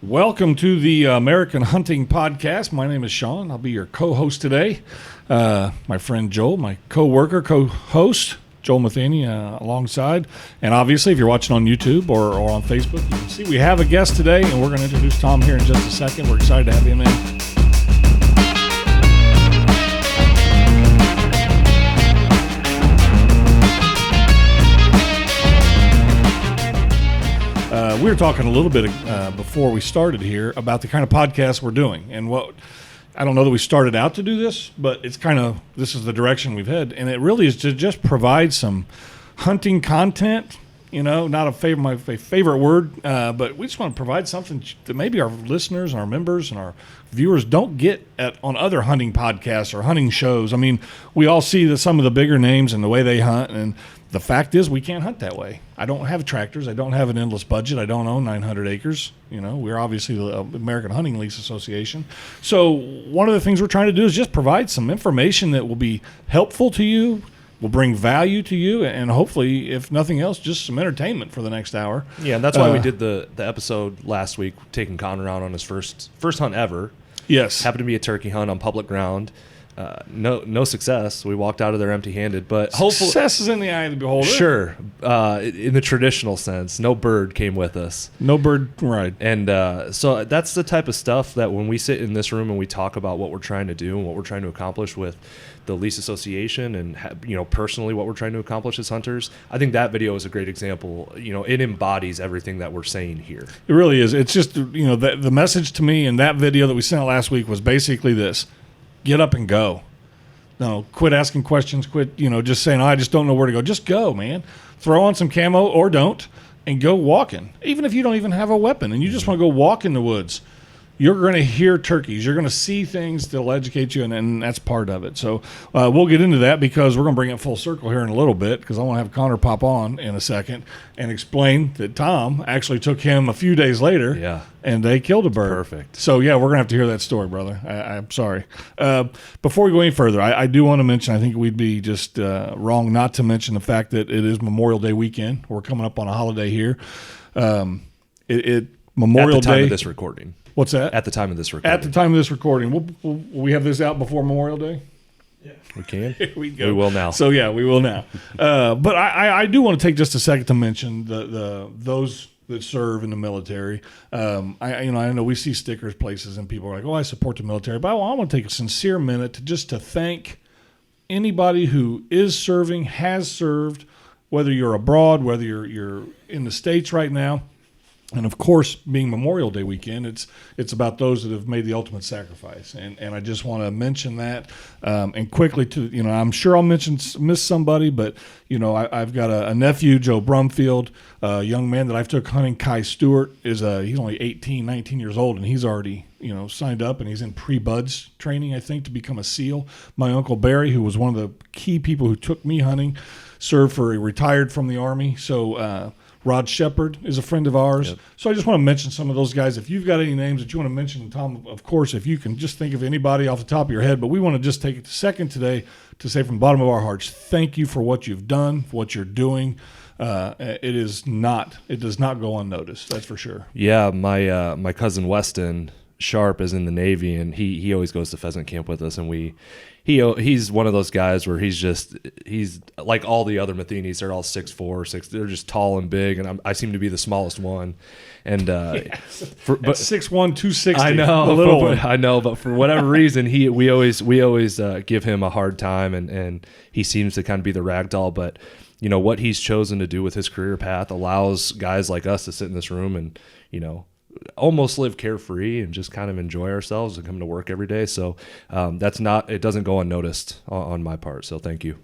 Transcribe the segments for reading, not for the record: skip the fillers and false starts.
Welcome to the American Hunting Podcast. My name is Sean. I'll be your co-host today. My friend Joel, my co-worker, co-host, Joel Matheny, alongside. And obviously, if you're watching on YouTube or on Facebook, you can see we have a guest today, and we're going to introduce Tom here in just a second. We're excited to have him in. We were talking a little bit before we started here about the kind of podcast we're doing, and what I don't know that we started out to do this, but it's kind of this is the direction we've had, and it really is to just provide some hunting content. You know, not my favorite word, but we just want to provide something that maybe our listeners and our members and our viewers don't get on other hunting podcasts or hunting shows. I mean, we all see some of the bigger names and the way they hunt, and the fact is we can't hunt that way. I don't have tractors. I don't have an endless budget. I don't own 900 acres. You know, we're obviously the American Hunting Lease Association. So one of the things we're trying to do is just provide some information that will be helpful to you, will bring value to you, and hopefully, if nothing else, just some entertainment for the next hour. Yeah, and that's why we did the episode last week, taking Connor out on his first hunt ever. Yes. Happened to be a turkey hunt on public ground. No success. We walked out of there empty-handed, but hopefully success is in the eye of the beholder. Sure, in the traditional sense, no bird came with us. No bird, right? And so that's the type of stuff that when we sit in this room and we talk about what we're trying to do and what we're trying to accomplish with the lease association, and personally what we're trying to accomplish as hunters, I think that video is a great example. It embodies everything that we're saying here. It really is. It's just the message to me in that video that we sent out last week was basically this. Get up and go. No, quit asking questions. Quit, just saying, I just don't know where to go. Just go, man. Throw on some camo or don't and go walking. Even if you don't even have a weapon and you just want to go walk in the woods, you're going to hear turkeys. You're going to see things that'll educate you, and that's part of it. So we'll get into that because we're going to bring it full circle here in a little bit because I want to have Connor pop on in a second and explain that Tom actually took him a few days later and they killed a bird. Perfect. So, yeah, we're going to have to hear that story, brother. I'm sorry. Before we go any further, I do want to mention, I think we'd be just wrong not to mention the fact that it is Memorial Day weekend. We're coming up on a holiday here. Memorial At the time Day. of this recording. What's that? At the time of this recording. At the time of this recording. Will we have this out before Memorial Day? Yeah. We can. Here we go. We will now. So, yeah, we will now. But I do want to take just a second to mention those that serve in the military. I know we see stickers places and people are like, I support the military. But I want to take a sincere minute to thank anybody who is serving, has served, whether you're abroad, whether you're in the States right now. And, of course, being Memorial Day weekend, it's about those that have made the ultimate sacrifice. And I just want to mention that. And quickly, I'm sure I'll miss somebody, but, I've got a nephew, Joe Brumfield, a young man that I've took hunting. Kai Stewart he's only 18, 19 years old, and he's already, signed up, and he's in pre-buds training, I think, to become a SEAL. My Uncle Barry, who was one of the key people who took me hunting, retired from the Army. So, Rod Shepard is a friend of ours. Yep. So I just want to mention some of those guys. If you've got any names that you want to mention, Tom, of course, if you can just think of anybody off the top of your head. But we want to just take a second today to say from the bottom of our hearts, thank you for what you've done, for what you're doing. It does not go unnoticed. That's for sure. Yeah, my cousin Weston Sharp is in the Navy, and he always goes to pheasant camp with us, and he's one of those guys where he's like all the other Matheny's. They're all 6'4", 6. They're just tall and big, and I seem to be the smallest one. And but 6'1", 260. I know, a little one. I know, but for whatever reason, we always give him a hard time, and he seems to kind of be the rag doll. But what he's chosen to do with his career path allows guys like us to sit in this room and almost live carefree and just kind of enjoy ourselves and come to work every day. So it doesn't go unnoticed on my part. So thank you.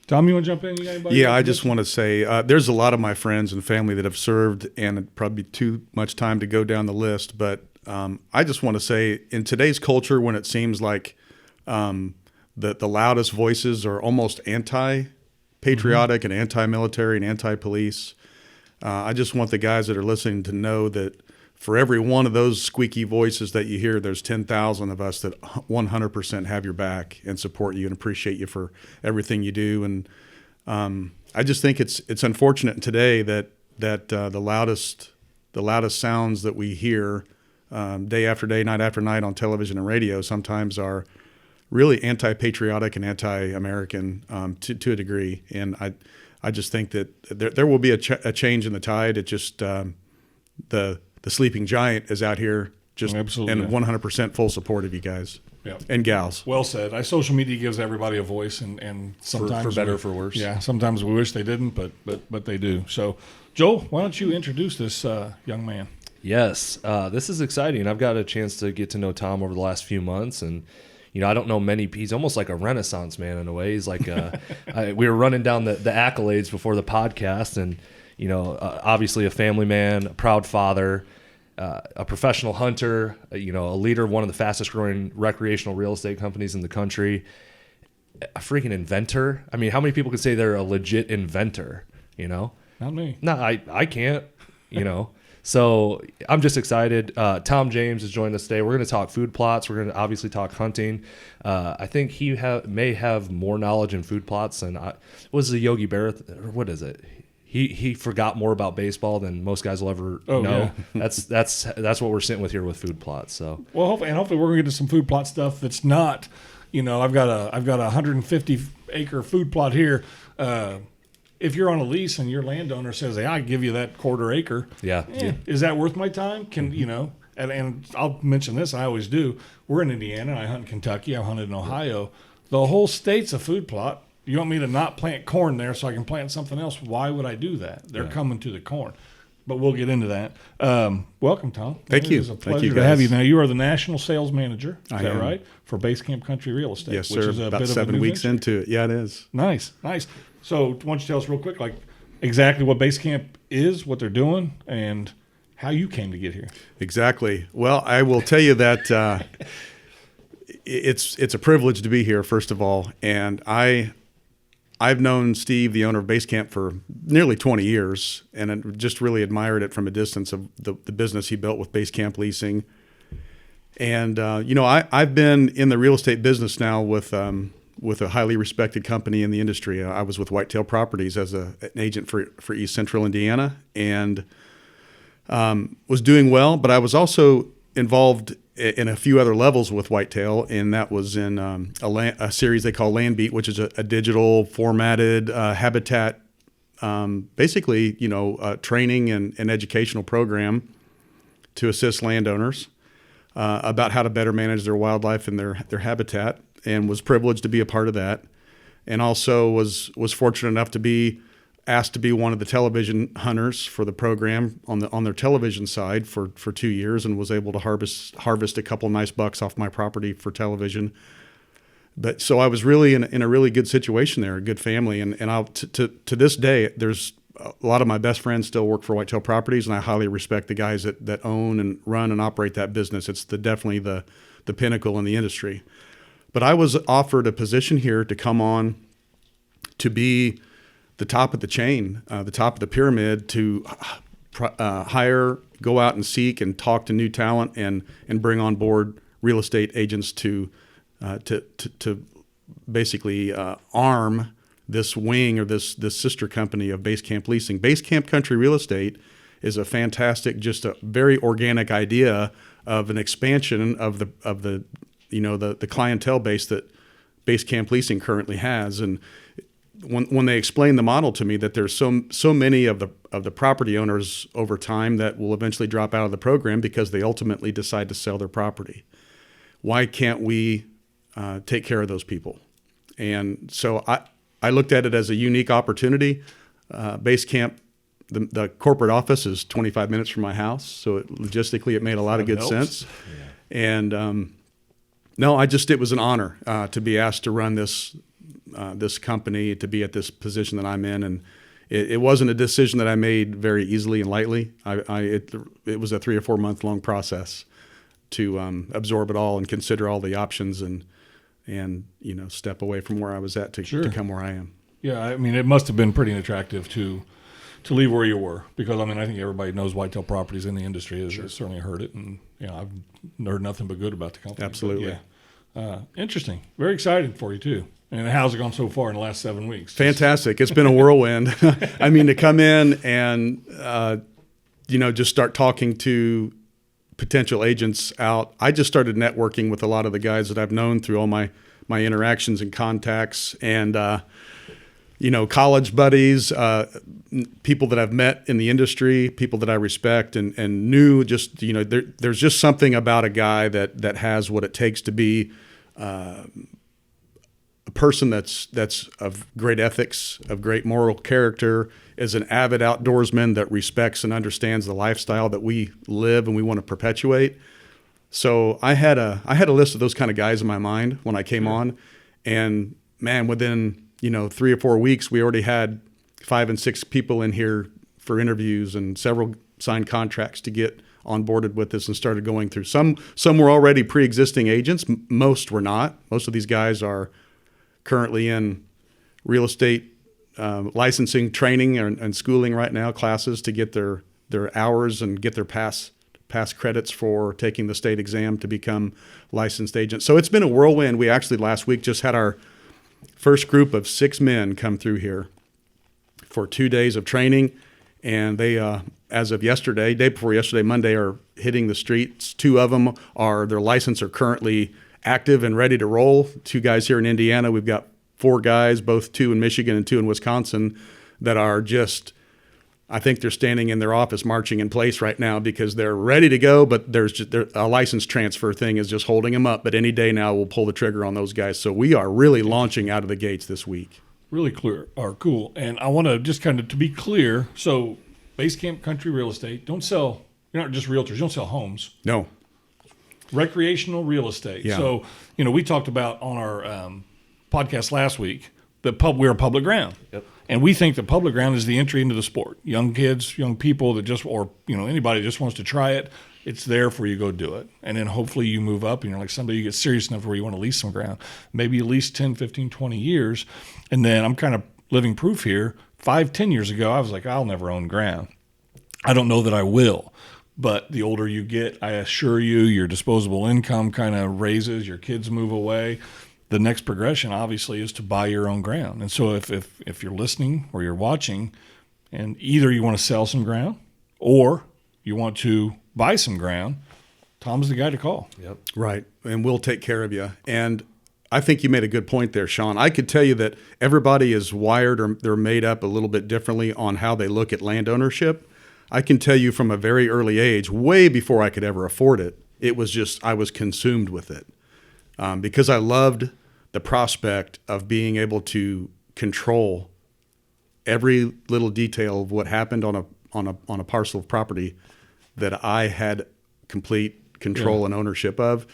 Tom, you want to jump in? I just want to say there's a lot of my friends and family that have served, and it'd probably be too much time to go down the list. But I just want to say in today's culture, when it seems like the loudest voices are almost anti-patriotic and anti-military and anti-police, I just want the guys that are listening to know that for every one of those squeaky voices that you hear, there's 10,000 of us that 100% have your back and support you and appreciate you for everything you do. And I just think it's unfortunate today that the loudest sounds that we hear day after day, night after night on television and radio sometimes are really anti-patriotic and anti-American to a degree. And I just think that there will be a change in the tide. It just the sleeping giant is out here just Absolutely. in 100% full support of you guys Yeah. and gals. Well said. Social media gives everybody a voice, and sometimes for better or we- for worse. Yeah, sometimes we wish they didn't, but they do. So, Joel, why don't you introduce this young man? Yes, this is exciting. I've got a chance to get to know Tom over the last few months, and I don't know many. He's almost like a Renaissance man in a way. He's like we were running down the accolades before the podcast, and obviously a family man, a proud father, a professional hunter, a leader of one of the fastest growing recreational real estate companies in the country, a freaking inventor. I mean, how many people can say they're a legit inventor? Not me. No, I can't. So I'm just excited. Tom James has joined us today. We're going to talk food plots. We're going to obviously talk hunting. I think he may have more knowledge in food plots than was the Yogi Berra. What is it? He forgot more about baseball than most guys will ever know. Yeah. That's what we're sitting with here with food plots. So Well, hopefully we're gonna get to some food plot stuff that's not. I've got a 150 acre food plot here. If you're on a lease and your landowner says, "Hey, I give you that quarter acre," yeah. is that worth my time? And I'll mention this. I always do. We're in Indiana. I hunt in Kentucky. I hunted in Ohio. The whole state's a food plot. You want me to not plant corn there so I can plant something else? Why would I do that? They're coming to the corn. But we'll get into that. Welcome, Tom. Thank you. It is a Thank pleasure you, to have guys. you. Now, you are the national sales manager. Is I that am. right? For Base Camp Country Real Estate. Yes, which sir. is a About bit of a 7 new weeks venture. into it. Yeah, it is. Nice. So why don't you tell us real quick, like exactly what Base Camp is, what they're doing, and how you came to get here. Exactly. Well, I will tell you that it's a privilege to be here, first of all. And I've known Steve, the owner of Base Camp, for nearly 20 years, and I just really admired it from a distance of the business he built with Base Camp Leasing. And I've been in the real estate business now with a highly respected company in the industry. I was with Whitetail Properties as an agent for East Central Indiana, and was doing well. But I was also involved in a few other levels with Whitetail, and that was in a series they call Land Beat, which is a digital formatted habitat, basically training and educational program to assist landowners about how to better manage their wildlife and their habitat, and was privileged to be a part of that, and also was fortunate enough to be asked to be one of the television hunters for the program on their television side for 2 years, and was able to harvest a couple nice bucks off my property for television. But so I was really in a really good situation there, a good family, and I'll to this day, there's a lot of my best friends still work for Whitetail Properties, and I highly respect the guys that own and run and operate that business. It's definitely the pinnacle in the industry. But I was offered a position here to come on to be the top of the chain, the top of the pyramid, to hire, go out and seek and talk to new talent, and bring on board real estate agents to basically arm this wing or this sister company of Base Camp Leasing. Base Camp Country Real Estate is a fantastic, just a very organic idea of an expansion of the clientele base that Base Camp Leasing currently has. And when they explained the model to me, that there's so many of the property owners over time that will eventually drop out of the program because they ultimately decide to sell their property. Why can't we take care of those people? And so I looked at it as a unique opportunity. Base Camp, the corporate office is 25 minutes from my house, so logistically it made a lot of good sense. Yeah. And it was an honor to be asked to run this company, to be at this position that I'm in, and it wasn't a decision that I made very easily and lightly. It was a 3 or 4 month long process to absorb it all and consider all the options and step away from where I was at to come where I am. Yeah, I mean, it must have been pretty attractive to leave where you were, because I think everybody knows Whitetail Properties in the industry. Has certainly heard it, and I've heard nothing but good about the company. Absolutely. Interesting. Very exciting for you too. And how's it gone so far in the last 7 weeks? Fantastic. It's been a whirlwind. I mean, to come in and just start talking to potential agents out. I just started networking with a lot of the guys that I've known through all my interactions and contacts, and college buddies, people that I've met in the industry, people that I respect and knew. Just there's just something about a guy that has what it takes to be a person that's of great ethics, of great moral character, is an avid outdoorsman that respects and understands the lifestyle that we live and we want to perpetuate. So I had a list of those kind of guys in my mind when I came on, and man, within 3 or 4 weeks, we already had 5 and 6 people in here for interviews and several signed contracts to get onboarded with us and started going through. Some were already pre-existing agents. Most were not. Most of these guys are currently in real estate licensing training and schooling right now, classes to get their hours and get their pass credits for taking the state exam to become licensed agents. So it's been a whirlwind. We actually last week just had our first group of 6 men come through here for 2 days of training, and they, as of yesterday, day before yesterday, Monday, are hitting the streets. 2 of them their license are currently active and ready to roll. 2 guys here in Indiana. We've got 4 guys, both 2 in Michigan and 2 in Wisconsin, that are just, I think they're standing in their office marching in place right now because they're ready to go, but a license transfer thing is just holding them up. But any day now we'll pull the trigger on those guys. So we are really launching out of the gates this week. Really clear or cool. And I want to just kind of to be clear. So Base Camp Country Real Estate, you're not just realtors, you don't sell homes. No. Recreational real estate. Yeah. So, we talked about on our podcast last week that we're a public ground. Yep. And we think the public ground is the entry into the sport. Young kids, young people that anybody that just wants to try it, it's there for you to go do it. And then hopefully you move up and you're like somebody you get serious enough where you want to lease some ground. Maybe you lease 10, 15, 20 years. And then I'm kind of living proof here. 5, 10 years ago, I was like, I'll never own ground. I don't know that I will. But the older you get, I assure you, your disposable income kind of raises, your kids move away. The next progression, obviously, is to buy your own ground. And so if you're listening or you're watching, and either you want to sell some ground or you want to buy some ground, Tom's the guy to call. Yep. Right. And we'll take care of you. And I think you made a good point there, Sean. I could tell you that everybody is wired or they're made up a little bit differently on how they look at land ownership. I can tell you from a very early age, way before I could ever afford it, it was just I was consumed with it because I loved the prospect of being able to control every little detail of what happened on a parcel of property that I had complete control and ownership of.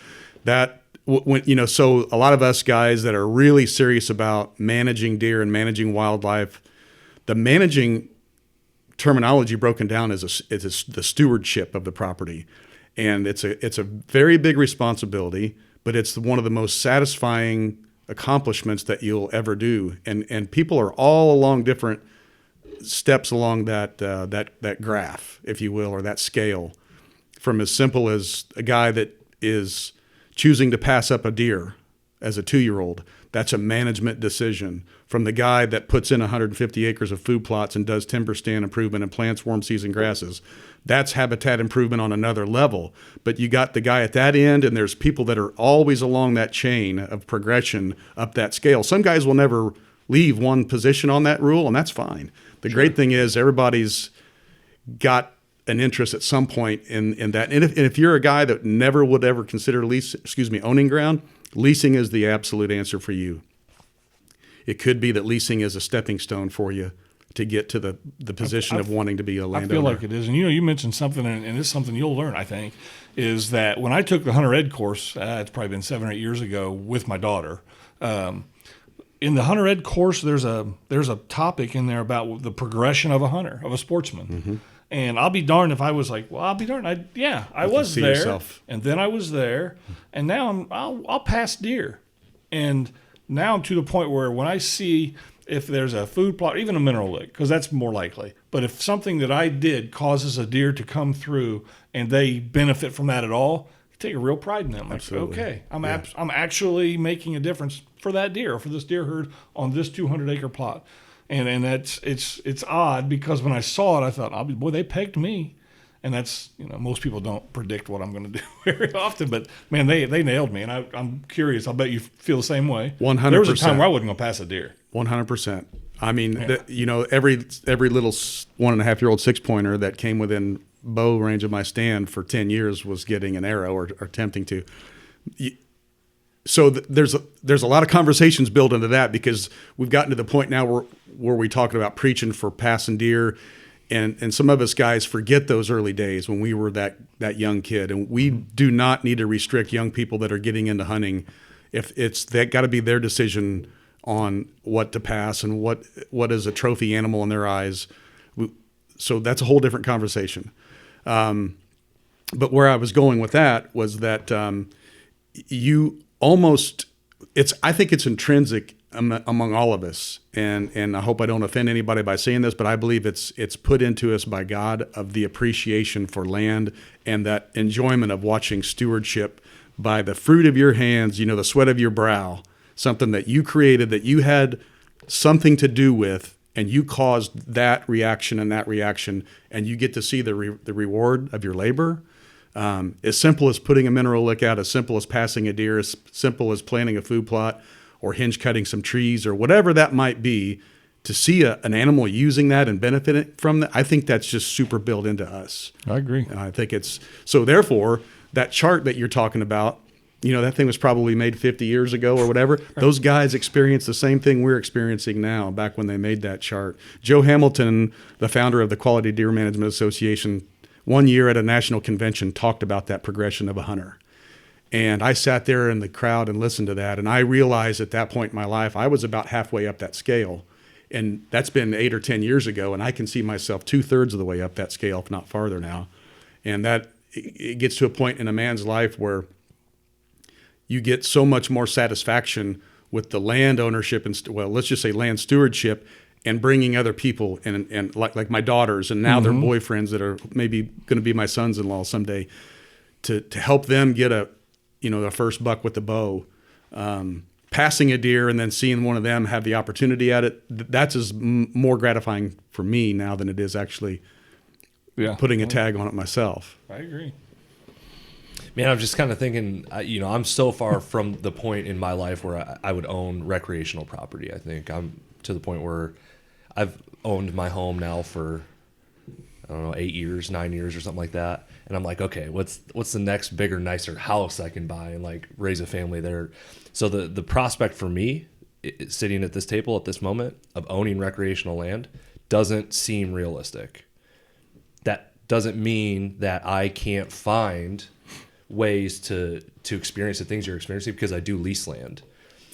That so a lot of us guys that are really serious about managing deer and managing wildlife, the managing terminology broken down is the stewardship of the property, and it's a very big responsibility, but it's one of the most satisfying accomplishments that you'll ever do. And people are all along different steps along that graph, if you will, or that scale, from as simple as a guy that is choosing to pass up a deer as a 2-year-old. That's a management decision. From the guy that puts in 150 acres of food plots and does timber stand improvement and plants warm season grasses. That's habitat improvement on another level. But you got the guy at that end, and there's people that are always along that chain of progression up that scale. Some guys will never leave one position on that rule, and that's fine. The great thing is everybody's got an interest at some point in that. And if you're a guy that never would ever consider owning ground, leasing is the absolute answer for you. It could be that leasing is a stepping stone for you to get to the position of wanting to be a landowner. I feel like it is. And you mentioned something, and it's something you'll learn, I think, is that when I took the Hunter Ed course, it's probably been 7 or 8 years ago with my daughter. In the Hunter Ed course, there's a topic in there about the progression of a hunter, of a sportsman. Mm-hmm. And I'll be darned if I was like, well, I'll be darned. I was there, yourself. And then I was there, and now I'll pass deer. And now I'm to the point where when I see if there's a food plot, even a mineral lick, because that's more likely. But if something that I did causes a deer to come through and they benefit from that at all, I take a real pride in them. Like, okay, I'm actually making a difference for that deer, or for this deer herd on this 200-acre plot. And it's odd because when I saw it, I thought, boy, they pegged me. And that's, most people don't predict what I'm going to do very often, but man, they nailed me. And I'm curious. I'll bet you feel the same way. 100%. There was a time where I wasn't going to pass a deer. 100%. I mean, every little 1.5-year-old 6-pointer that came within bow range of my stand for 10 years was getting an arrow or attempting to. So there's a lot of conversations built into that, because we've gotten to the point now where we're talking about preaching for passing deer. And some of us guys forget those early days when we were that young kid. And we do not need to restrict young people that are getting into hunting. If it's that got to be their decision on what to pass and what is a trophy animal in their eyes. So that's a whole different conversation. But where I was going with that was that I think it's intrinsic among all of us, and I hope I don't offend anybody by saying this, but I believe it's put into us by God, of the appreciation for land and that enjoyment of watching stewardship by the fruit of your hands, the sweat of your brow, something that you created, that you had something to do with, and you caused that reaction, and you get to see the reward of your labor. As simple as putting a mineral lick out, as simple as passing a deer, as simple as planting a food plot, or hinge cutting some trees, or whatever that might be, to see an animal using that and benefiting from that, I think that's just super built into us. I agree. I think it's so. Therefore, that chart that you're talking about, that thing was probably made 50 years ago or whatever. Right. Those guys experienced the same thing we're experiencing now back when they made that chart. Joe Hamilton, the founder of the Quality Deer Management Association, one year at a national convention talked about that progression of a hunter. And I sat there in the crowd and listened to that. And I realized at that point in my life, I was about halfway up that scale. And that's been 8 or 10 years ago. And I can see myself 2/3 of the way up that scale, if not farther now. And that it gets to a point in a man's life where you get so much more satisfaction with the land ownership and let's just say land stewardship, and bringing other people and like my daughters and now their boyfriends that are maybe going to be my sons-in-law someday, to help them get a first buck with the bow, passing a deer and then seeing one of them have the opportunity at it. That's more gratifying for me now than it is actually putting a tag on it myself. I agree. Man, I'm just kind of thinking, I'm so far from the point in my life where I would own recreational property. I think I'm to the point where I've owned my home now for, 8 years, 9 years or something like that. And I'm like, okay, what's the next bigger, nicer house I can buy and like raise a family there? So the prospect for me, sitting at this table at this moment, of owning recreational land doesn't seem realistic. That doesn't mean that I can't find ways to experience the things you're experiencing, because I do lease land.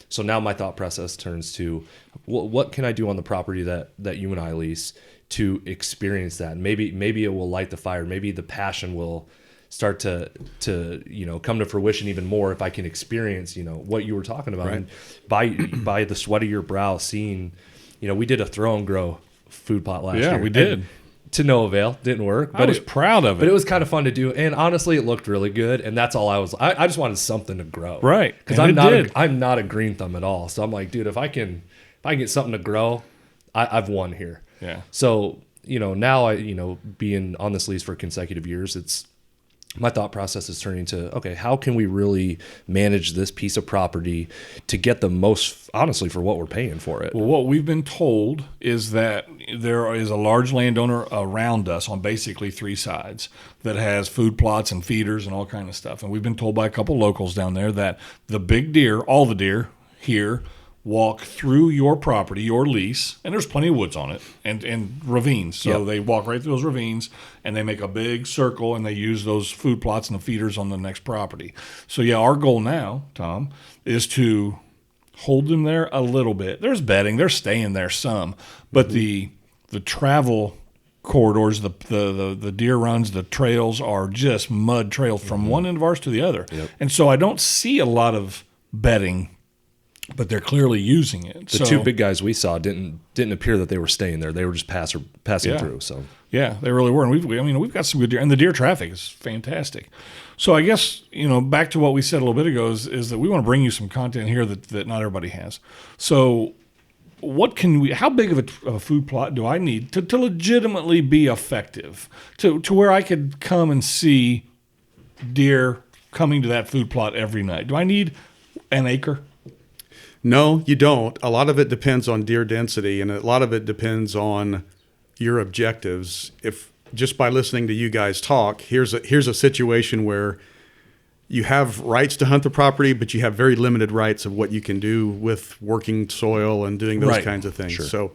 So now my thought process turns to what can I do on the property that you and I lease to experience that? Maybe it will light the fire. Maybe the passion will start to come to fruition even more if I can experience what you were talking about. Right. And by the sweat of your brow, seeing we did a throw and grow food plot last year. Yeah, we did. And to no avail, didn't work. But I was proud of it. But it was kind of fun to do, and honestly, it looked really good. And that's all I just wanted something to grow, right? Because I'm not a green thumb at all. So I'm like, dude, if I can get something to grow, I've won here. Yeah. So now being on this lease for consecutive years, it's my thought process is turning to, okay, how can we really manage this piece of property to get the most, honestly, for what we're paying for it? Well, what we've been told is that there is a large landowner around us on basically 3 sides that has food plots and feeders and all kind of stuff. And we've been told by a couple locals down there that the big deer, all the deer here, walk through your property, your lease, and there's plenty of woods on it, and ravines. So They walk right through those ravines, and they make a big circle, and they use those food plots and the feeders on the next property. So, our goal now, Tom, is to hold them there a little bit. There's bedding. They're staying there some. But the travel corridors, the deer runs, the trails are just mud trails from one end of ours to the other. Yep. And so I don't see a lot of bedding, but they're clearly using it. The 2 big guys we saw didn't appear that they were staying there. They were just passing through. So yeah, they really were. And we've got some good deer, and the deer traffic is fantastic. So I guess back to what we said a little bit ago is that we want to bring you some content here that not everybody has. So how big of a food plot do I need to legitimately be effective, to where I could come and see deer coming to that food plot every night? Do I need an acre? No, you don't. A lot of it depends on deer density, and a lot of it depends on your objectives. If just by listening to you guys talk, here's a situation where you have rights to hunt the property, but you have very limited rights of what you can do with working soil and doing those kinds of things. Sure. So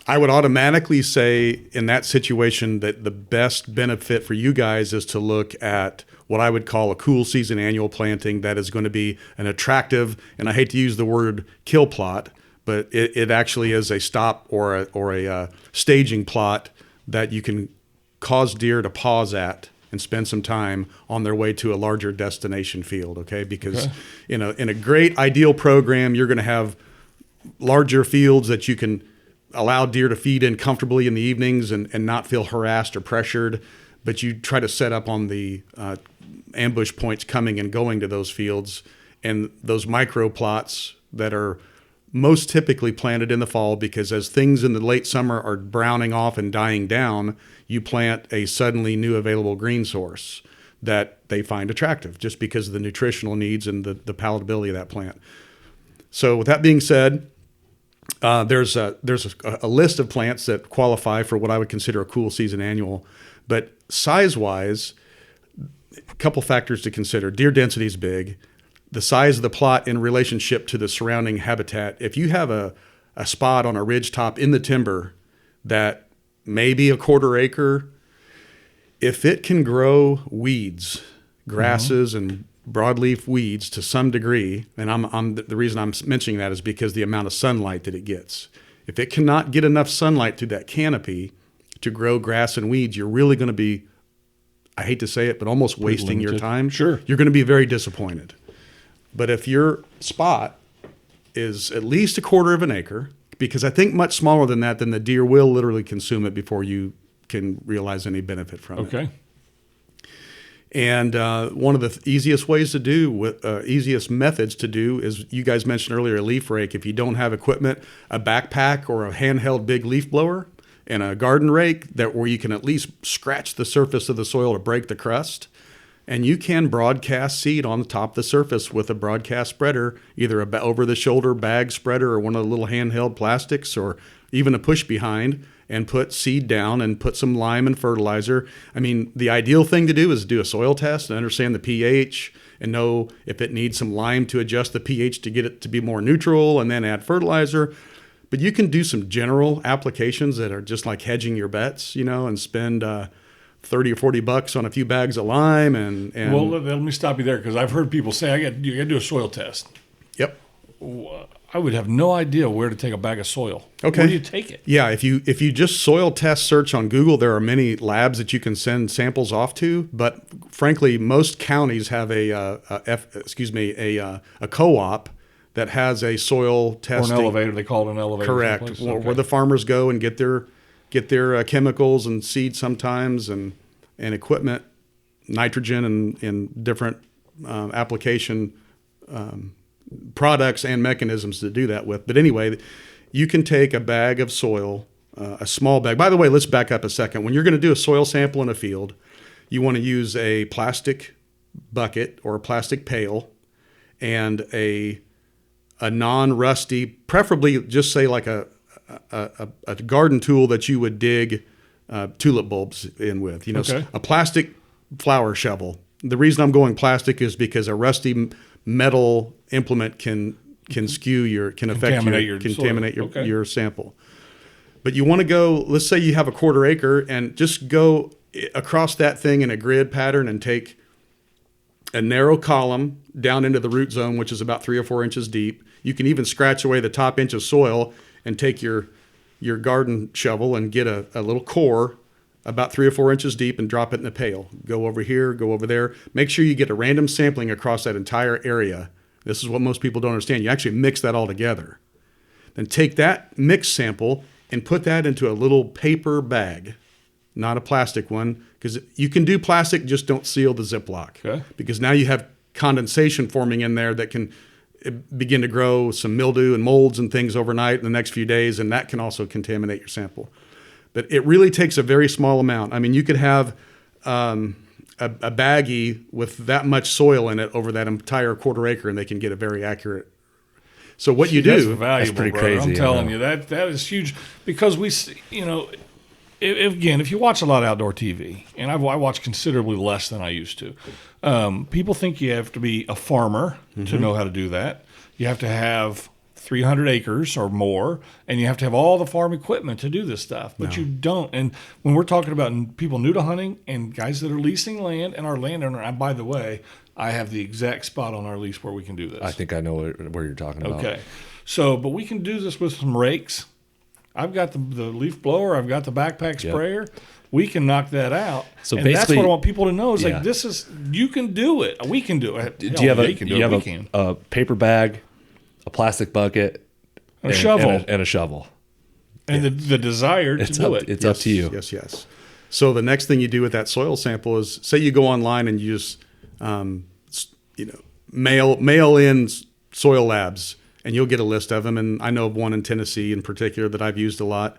I would automatically say in that situation that the best benefit for you guys is to look at what I would call a cool season annual planting that is going to be an attractive, and I hate to use the word kill plot, but it actually is a stop or a staging plot that you can cause deer to pause at and spend some time on their way to a larger destination field, okay? Because in a great ideal program, you're going to have larger fields that you can allow deer to feed in comfortably in the evenings and not feel harassed or pressured, but you try to set up on the ambush points coming and going to those fields, and those micro plots that are most typically planted in the fall, because as things in the late summer are browning off and dying down, you plant a suddenly new available green source that they find attractive just because of the nutritional needs and the palatability of that plant. So with that being said, there's a list of plants that qualify for what I would consider a cool season annual, but size-wise, a couple factors to consider. Deer density is big. The size of the plot in relationship to the surrounding habitat. If you have a spot on a ridge top in the timber that may be a quarter acre, if it can grow weeds, grasses, and broadleaf weeds to some degree, and the reason I'm mentioning that is because the amount of sunlight that it gets. If it cannot get enough sunlight through that canopy to grow grass and weeds, you're really going to be, I hate to say it, but almost wasting your time. Sure. You're going to be very disappointed. But if your spot is at least a quarter of an acre, because I think much smaller than that, then the deer will literally consume it before you can realize any benefit from it. Okay. And one of the easiest ways to do, easiest methods to do is, you guys mentioned earlier, a leaf rake. If you don't have equipment, a backpack or a handheld big leaf blower and a garden rake where you can at least scratch the surface of the soil to break the crust. And you can broadcast seed on the top of the surface with a broadcast spreader, either a over-the-shoulder bag spreader or one of the little handheld plastics, or even a push behind, and put seed down and put some lime and fertilizer. I mean, the ideal thing to do is do a soil test and understand the pH and know if it needs some lime to adjust the pH to get it to be more neutral, and then add fertilizer. But you can do some general applications that are just like hedging your bets, and spend $30 or $40 on a few bags of lime and Well, let me stop you there, because I've heard people say you got to do a soil test. Yep. I would have no idea where to take a bag of soil. Okay. Where do you take it? Yeah, if you just soil test search on Google, there are many labs that you can send samples off to. But frankly, most counties have a co-op that has a soil testing. Or an elevator. They call it an elevator. Correct. Where the farmers go and get their chemicals and seed sometimes and equipment, nitrogen and different application products and mechanisms to do that with. But anyway, you can take a bag of soil, a small bag. By the way, let's back up a second. When you're going to do a soil sample in a field, you want to use a plastic bucket or a plastic pail and a non-rusty, preferably just say like a garden tool that you would dig tulip bulbs in with. Okay. A plastic flower shovel. The reason I'm going plastic is because a rusty metal implement can contaminate your sample. But you want to go, let's say you have a quarter acre, and just go across that thing in a grid pattern and take a narrow column down into the root zone, which is about 3 or 4 inches deep. You can even scratch away the top inch of soil and take your garden shovel and get a little core about 3 or 4 inches deep and drop it in a pail. Go over here, go over there. Make sure you get a random sampling across that entire area. This is what most people don't understand. You actually mix that all together. Then take that mixed sample and put that into a little paper bag, not a plastic one, because you can do plastic, just don't seal the Ziploc. Okay. Because now you have condensation forming in there that can begin to grow some mildew and molds and things overnight in the next few days, and that can also contaminate your sample. But it really takes a very small amount. I mean, you could have a baggie with that much soil in it over that entire quarter acre, and they can get a very accurate. So what you That's do, valuable, pretty brother. crazy, I'm telling yeah. you, that is huge, because if you watch a lot of outdoor TV, and I watch considerably less than I used to, people think you have to be a farmer to know how to do that. You have to have 300 acres or more, and you have to have all the farm equipment to do this stuff, but you don't. And when we're talking about people new to hunting and guys that are leasing land, and our landowner, and by the way, I have the exact spot on our lease where we can do this. I think I know where you're talking about. Okay. So, but we can do this with some rakes. I've got the leaf blower. I've got the backpack sprayer. We can knock that out. So and basically, that's what I want people to know is yeah. like, this is, you can do it. We can do it. Do you have Hell, a paper bag, a plastic bucket, and a shovel, and a shovel? and the desire to do it. It's up to you. Yes. So the next thing you do with that soil sample is, say you go online and you just, mail in soil labs, and you'll get a list of them. And I know of one in Tennessee in particular that I've used a lot.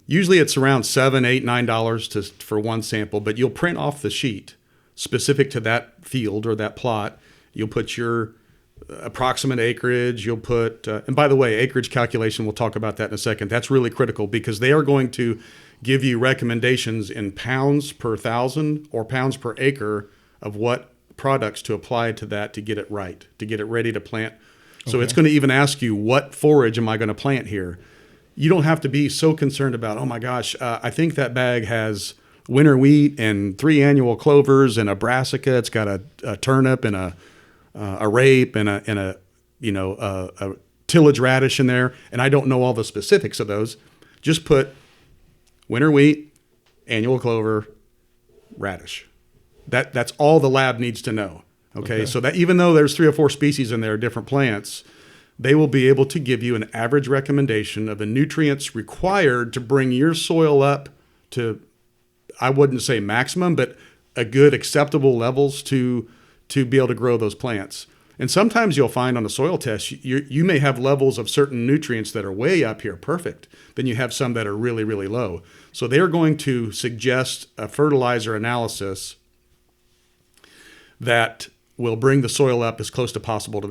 Usually it's around $7, $8, $9 for one sample, but you'll print off the sheet specific to that field or that plot. You'll put your approximate acreage. You'll put, and by the way, acreage calculation, we'll talk about that in a second. That's really critical because they are going to give you recommendations in pounds per thousand or pounds per acre of what products to apply to that to get it right, to get it ready to plant. So it's going to even ask you, what forage am I going to plant here? You don't have to be so concerned about, oh my gosh, I think that bag has winter wheat and 3 annual clovers and a brassica. It's got a turnip and a rape and a tillage radish in there. And I don't know all the specifics of those. Just put winter wheat, annual clover, radish. That's all the lab needs to know. Okay. So that even though there's 3 or 4 species in there, different plants, they will be able to give you an average recommendation of the nutrients required to bring your soil up to, I wouldn't say maximum, but a good acceptable levels to be able to grow those plants. And sometimes you'll find on a soil test, you may have levels of certain nutrients that are way up here, perfect. Then you have some that are really, really low. So they're going to suggest a fertilizer analysis that will bring the soil up as close to possible to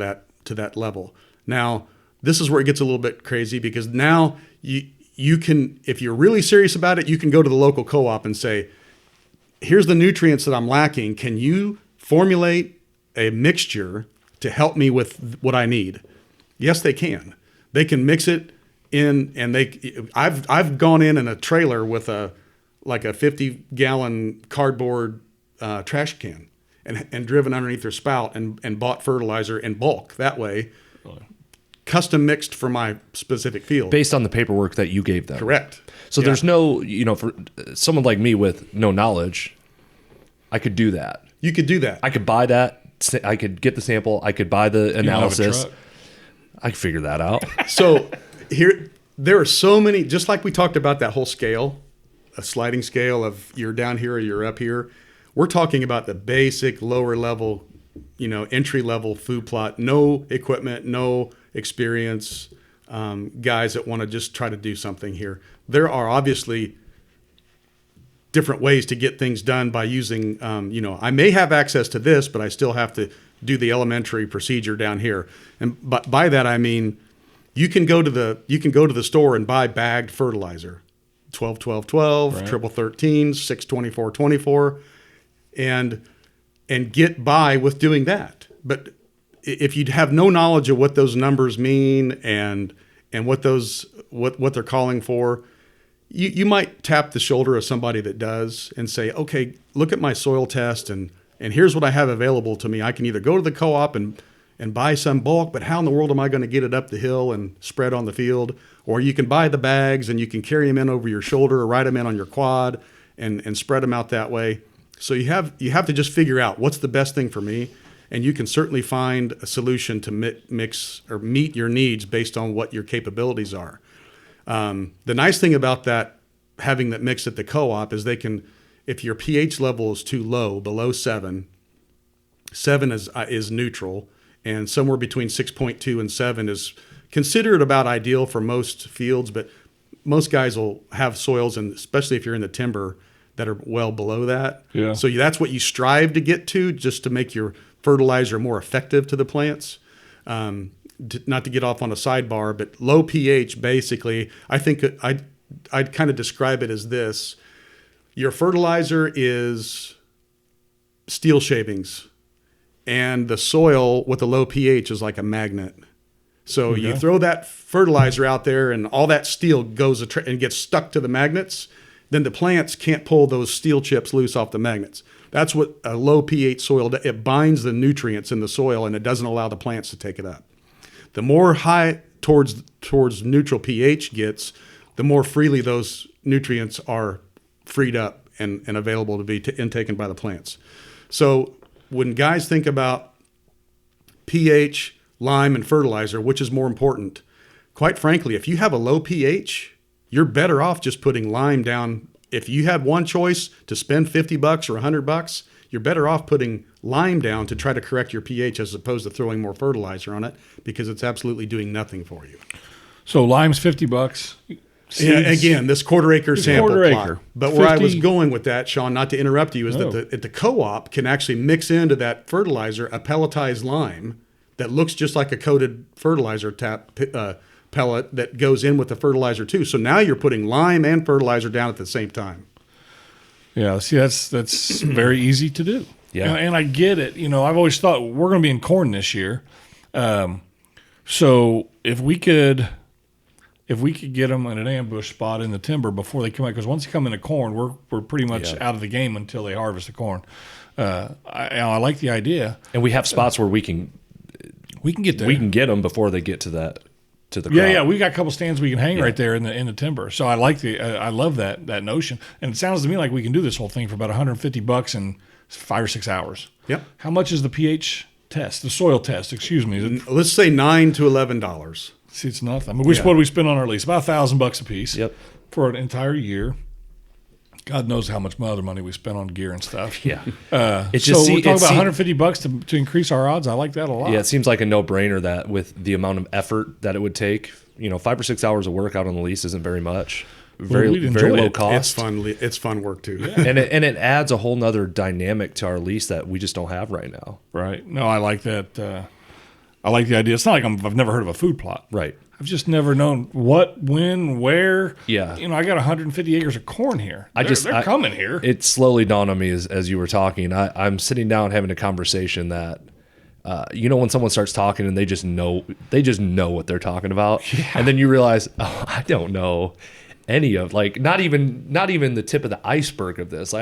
that level. Now, this is where it gets a little bit crazy because now you can, if you're really serious about it, you can go to the local co-op and say, here's the nutrients that I'm lacking. Can you formulate a mixture to help me with what I need? Yes, they can. They can mix it in, and I've gone in a trailer with a 50-gallon cardboard trash can and driven underneath their spout and bought fertilizer in bulk that way. Custom mixed for my specific field. Based on the paperwork that you gave them. Correct. So there's no, for someone like me with no knowledge, I could do that. You could do that. I could buy that. I could get the sample. I could buy the analysis. truck. I could figure that out. So there are so many, just like we talked about that whole scale, a sliding scale of you're down here or you're up here. We're talking about the basic lower level, entry level food plot, no equipment, no experience, guys that want to just try to do something here. There are obviously different ways to get things done by using, I may have access to this, but I still have to do the elementary procedure down here. But by that I mean you can go to the store and buy bagged fertilizer, 12 12 12, right. triple 13, 6 24 24, and get by with doing that. But if you have no knowledge of what those numbers mean and what they're calling for, you might tap the shoulder of somebody that does and say, okay, look at my soil test and here's what I have available to me. I can either go to the co-op and buy some bulk, but how in the world am I going to get it up the hill and spread on the field? Or you can buy the bags and you can carry them in over your shoulder or ride them in on your quad and spread them out that way. So you have to just figure out what's the best thing for me. And you can certainly find a solution to mix or meet your needs based on what your capabilities are. The nice thing about that, having that mix at the co-op, is they can, if your pH level is too low, below 7 is neutral, and somewhere between 6.2 and 7 is considered about ideal for most fields, but most guys will have soils, and especially if you're in the timber, that are well below that. Yeah. So that's what you strive to get to, just to make your fertilizer more effective to the plants. Not to get off on a sidebar, but low pH, basically, I think I'd kind of describe it as this. Your fertilizer is steel shavings, and the soil with a low pH is like a magnet. So you throw that fertilizer out there and all that steel goes and gets stuck to the magnets, then the plants can't pull those steel chips loose off the magnets. That's what a low pH soil does. It binds the nutrients in the soil and it doesn't allow the plants to take it up. The more high towards neutral pH gets, the more freely those nutrients are freed up and available to be intaken by the plants. So when guys think about pH, lime, and fertilizer, which is more important? Quite frankly, if you have a low pH, you're better off just putting lime down. If you had one choice to spend $50 or $100, you're better off putting lime down to try to correct your pH as opposed to throwing more fertilizer on it, because it's absolutely doing nothing for you. So lime's $50. Yeah, again, this quarter-acre sample plot. Acre. But where I was going with that, Sean, not to interrupt you, is that the co-op can actually mix into that fertilizer a pelletized lime that looks just like a coated fertilizer pellet that goes in with the fertilizer too. So now you're putting lime and fertilizer down at the same time. Yeah, see, that's very easy to do. Yeah. And I get it. I've always thought we're going to be in corn this year. So if we could get them in an ambush spot in the timber before they come out, because once they come into corn, we're pretty much out of the game until they harvest the corn. I like the idea. And we have spots where we can get there. We can get them before they get to the crop. Yeah. We got a couple stands we can hang right there in the timber. So I like I love that notion. And it sounds to me like we can do this whole thing for about $150 in 5 or 6 hours. Yep. How much is the pH test? The soil test, excuse me. Let's say $9 to $11. See, it's nothing. What do we spend on our lease? About $1,000 a piece. Yep. For an entire year. God knows how much other money we spent on gear and stuff. Yeah. We're talking about $150 to increase our odds. I like that a lot. Yeah, it seems like a no-brainer that with the amount of effort that it would take, 5 or 6 hours of work out on the lease isn't very much. Very low cost. It's fun work too. Yeah. and it adds a whole nother dynamic to our lease that we just don't have right now. Right. No, I like that. I like the idea. It's not like I've never heard of a food plot. Right. I've just never known what, when, where. Yeah. I got 150 acres of corn here. They're coming here. It slowly dawned on me as you were talking. I'm sitting down having a conversation that, when someone starts talking and they just know what they're talking about. Yeah. And then you realize, I don't know any of, not even the tip of the iceberg of this.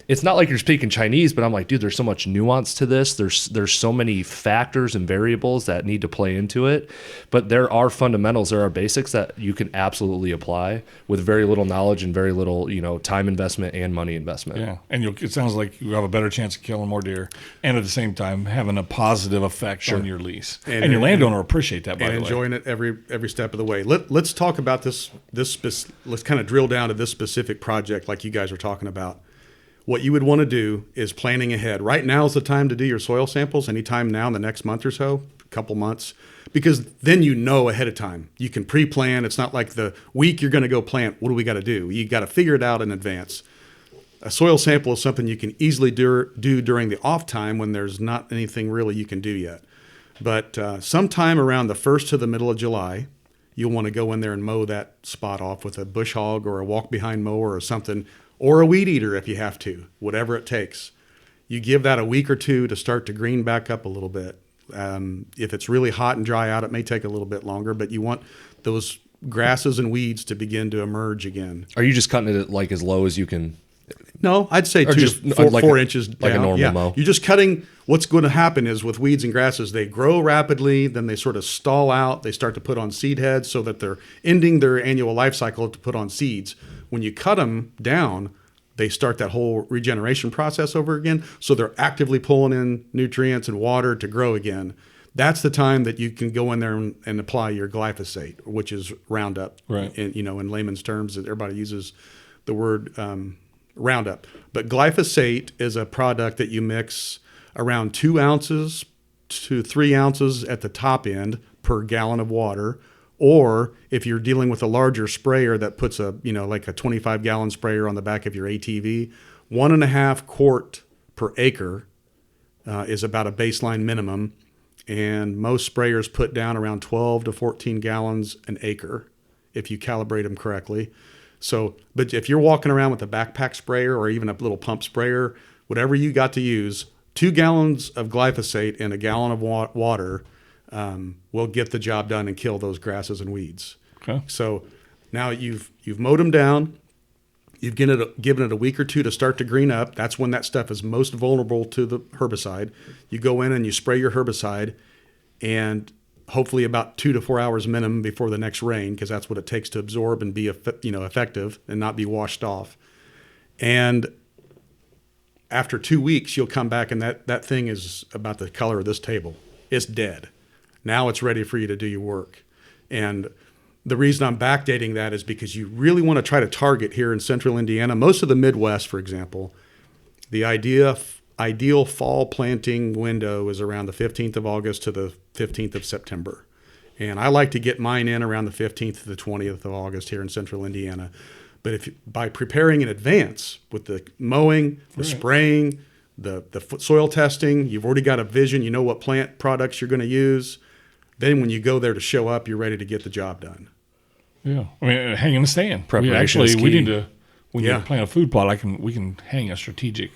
It's not like you're speaking Chinese, but I'm like, dude, there's so much nuance to this. There's so many factors and variables that need to play into it. But there are fundamentals, there are basics that you can absolutely apply with very little knowledge and very little, time investment and money investment. Yeah, and it sounds like you have a better chance of killing more deer, and at the same time having a positive effect on your lease. And your landowner will appreciate that, by the way. And enjoying it every step of the way. Let's talk about this. Let's kind of drill down to this specific project, like you guys are talking about. What you would want to do is planning ahead. Right now is the time to do your soil samples, anytime now in the next month or so, a couple months, because then ahead of time. You can pre-plan. It's not like the week you're going to go plant. What do we got to do? You got to figure it out in advance. A soil sample is something you can easily do during the off time when there's not anything really you can do yet. But sometime around the 1st to the middle of July, you'll want to go in there and mow that spot off with a bush hog or a walk-behind mower or something, or a weed eater if you have to, whatever it takes. You give that a week or two to start to green back up a little bit. If it's really hot and dry out, it may take a little bit longer, but you want those grasses and weeds to begin to emerge again. Are you just cutting it as low as you can? No, I'd say Or 2 just to like 4 a- inches down. like a normal mow. You're just cutting. What's going to happen is with weeds and grasses, they grow rapidly, then they sort of stall out. They start to put on seed heads so that they're ending their annual life cycle to put on seeds. When you cut them down, they start that whole regeneration process over again. So they're actively pulling in nutrients and water to grow again. That's the time that you can go in there and apply your glyphosate, which is Roundup. Right. In layman's terms, everybody uses the word Roundup. But glyphosate is a product that you mix around 2 ounces to 3 ounces at the top end per gallon of water. Or if you're dealing with a larger sprayer that puts like a 25-gallon sprayer on the back of your ATV, 1.5 quart per acre is about a baseline minimum. And most sprayers put down around 12 to 14 gallons an acre if you calibrate them correctly. So, but if you're walking around with a backpack sprayer or even a little pump sprayer, whatever you got to use, 2 gallons of glyphosate in a gallon of water will get the job done and kill those grasses and weeds. Okay. So now you've mowed them down. You've given it a week or 2 to start to green up. That's when that stuff is most vulnerable to the herbicide. You go in and you spray your herbicide, and hopefully about 2 to 4 hours minimum before the next rain, because that's what it takes to absorb and be effective and not be washed off. And after 2 weeks, you'll come back and that thing is about the color of this table. It's dead. Now it's ready for you to do your work. And the reason I'm backdating that is because you really want to try to target here in central Indiana, most of the Midwest, for example, the ideal fall planting window is around the 15th of August to the 15th of September. And I like to get mine in around the 15th to the 20th of August here in central Indiana. But by preparing in advance with the mowing, the spraying, the soil testing, you've already got a vision, you know what plant products you're going to use. Then when you go there to show up, you're ready to get the job done. Yeah, I mean, hanging a stand. Preparation is We key. need to. When you plant a food plot, we can hang a strategic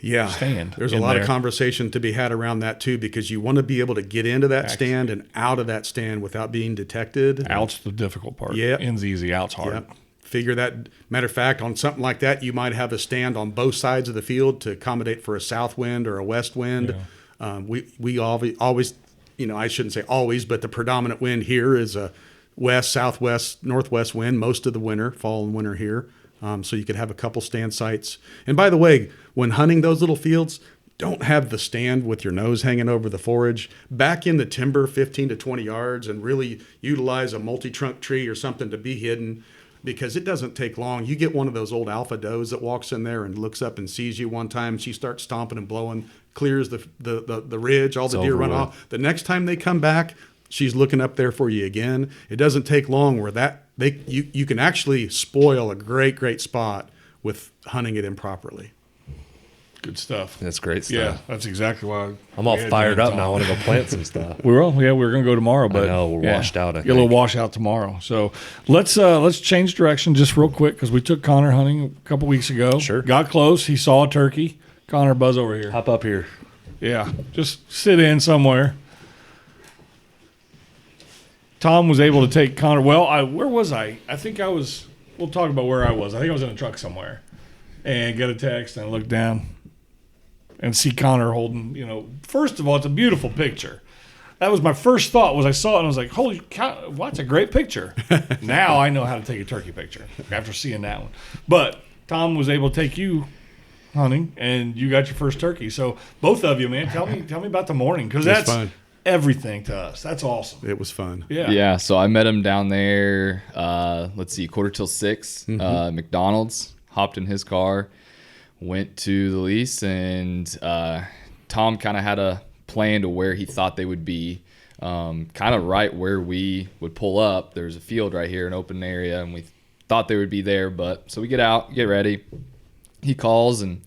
stand. There's a lot of conversation to be had around that too, because you want to be able to get into that stand and out of that stand without being detected. Out's the difficult part. Yeah, in's easy, out's hard. Yep. Figure that. Matter of fact, on something like that, you might have a stand on both sides of the field to accommodate for a south wind or a west wind. Yeah. We always, I shouldn't say always, but the predominant wind here is a west, southwest, northwest wind most of the winter, fall and winter here. So you could have a couple stand sites. And by the way, when hunting those little fields, don't have the stand with your nose hanging over the forage. Back in the timber 15 to 20 yards and really utilize a multi-trunk tree or something to be hidden, because it doesn't take long. You get one of those old alpha does that walks in there and looks up and sees you one time. She starts stomping and blowing, clears the ridge, all the deer run off. The next time they come back, she's looking up there for you again. It doesn't take long where you can actually spoil a great spot with hunting it improperly. Good stuff. That's great stuff. Yeah, that's exactly why I'm all fired up now. I want to go plant some stuff. We're going to go tomorrow, but I know we're washed out. Get a little washout tomorrow. So let's change direction just real quick, because we took Connor hunting a couple weeks ago. Sure. Got close. He saw a turkey. Connor, buzz over here. Hop up here. Yeah, just sit in somewhere. Tom was able to take Connor. Well, where was I? I think I was. We'll talk about where I was. I think I was in a truck somewhere, and get a text and I looked down and see Connor holding. First of all, it's a beautiful picture. That was my first thought. Was I saw it and I was like, "Holy cow! That's a great picture." Now I know how to take a turkey picture after seeing that one. But Tom was able to take you hunting, and you got your first turkey. So both of you, man, tell me about the morning, because that's fun. Everything to us. That's awesome. It was fun. Yeah. So I met him down there. 6:15, McDonald's. Hopped in his car, went to the lease, and Tom kind of had a plan to where he thought they would be. Kind of right where we would pull up. There's a field right here, an open area, and we thought they would be there. But so we get out, get ready. He calls, and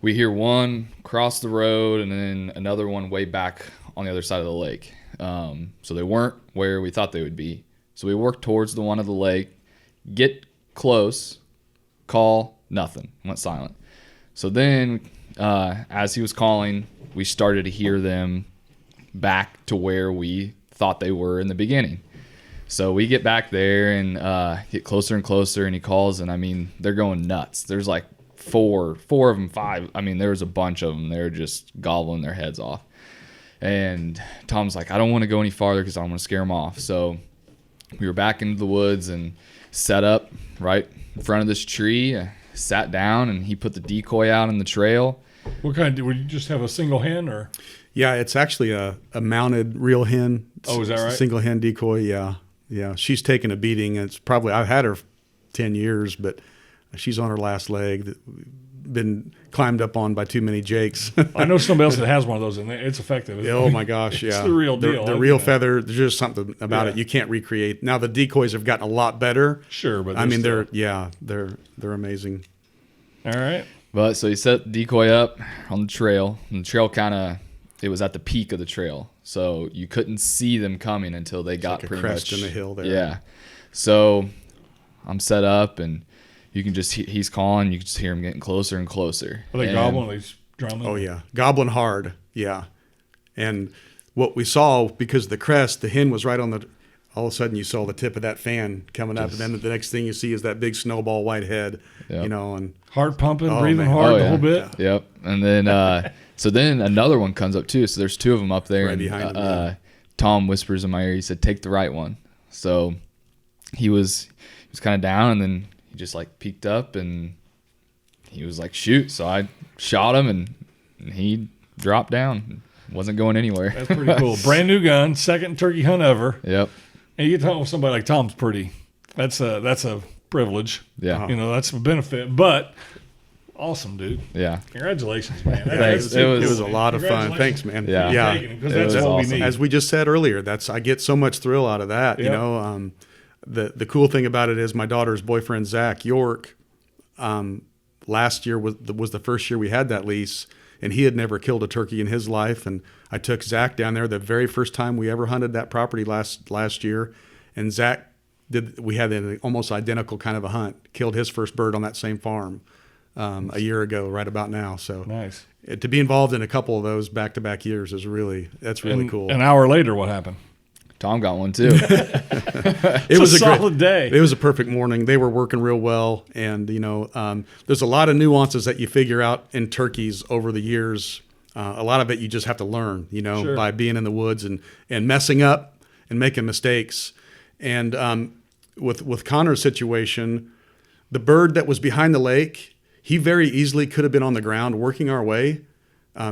we hear one cross the road, and then another one way back on the other side of the lake. So they weren't where we thought they would be. So we worked towards the one of the lake, get close, call, nothing, went silent. So then as he was calling, we started to hear them back to where we thought they were in the beginning. So we get back there and get closer and closer, and he calls, and I mean, they're going nuts. There's like four of them, five. I mean, there was a bunch of them. They're just gobbling their heads off. And Tom's like, I don't want to go any farther because I don't want to scare them off. So we were back into the woods and set up right in front of this tree. I sat down, and he put the decoy out in the trail. What kind? Would you just have a single hen, or? Yeah, it's actually a mounted real hen. Oh, is that right? Single hen decoy, yeah. She's taken a beating. It's probably, I've had her 10 years, but she's on her last leg. been climbed up on by too many Jakes. I know somebody else that has one of those, and it's effective. Isn't Oh it? my gosh, yeah. It's the real deal. The real feather, there's just something about it you can't recreate. Now the decoys have gotten a lot better. Sure, but I mean still- they're amazing. all right. But so he set the decoy up on the trail, and the trail it was at the peak of the trail, so you couldn't see them coming until they got like a pretty crest much in the hill there. Yeah. So I'm set up, and you can just he's calling. You can just hear him getting closer and closer. Are they And- gobbling? Are they drumming? Oh yeah, gobbling hard. Yeah, and what we saw, because of the crest, the hen was right on the. All of a sudden, you saw the tip of that fan coming up, and then the next thing you see is that big snowball white head. Yep. You know, and Heart pumping, Oh, breathing man. hard Oh, the yeah. whole bit. Yep. And then so then another one comes up too. So there's two of them up there. Right and, behind them, yeah. Tom whispers in my ear. He said, "Take the right one." So he was kind of down, and then he just like peeked up, and he was like, "Shoot!" So I shot him, and he dropped down. Wasn't going anywhere. That's pretty cool. Brand new gun, second turkey hunt ever. Yep. And you get to hunt with somebody like Tom's pretty. That's a privilege. Yeah. You know, that's a benefit. But awesome, dude. Yeah. Congratulations, man. Thanks. It it was a lot of fun. Congratulations. Thanks, man. Yeah. yeah. Because It that's was what awesome. we need. As we just said earlier, I get so much thrill out of that. Yeah. You know, the cool thing about it is my daughter's boyfriend Zach York. Last year was the first year we had that lease, and he had never killed a turkey in his life. And I took Zach down there the very first time we ever hunted that property last year, and Zach we had an almost identical kind of a hunt. Killed his first bird on that same farm a year ago, right about now. So Nice. to be involved in a couple of those back-to-back years is really cool. An hour later, what happened? Tom got one too. It was a a great solid day. It was a perfect morning. They were working real well, and there's a lot of nuances that you figure out in turkeys over the years. A lot of it you just have to learn, Sure. by being in the woods and messing up and making mistakes. And with Connor's situation, the bird that was behind the lake, he very easily could have been on the ground working our way.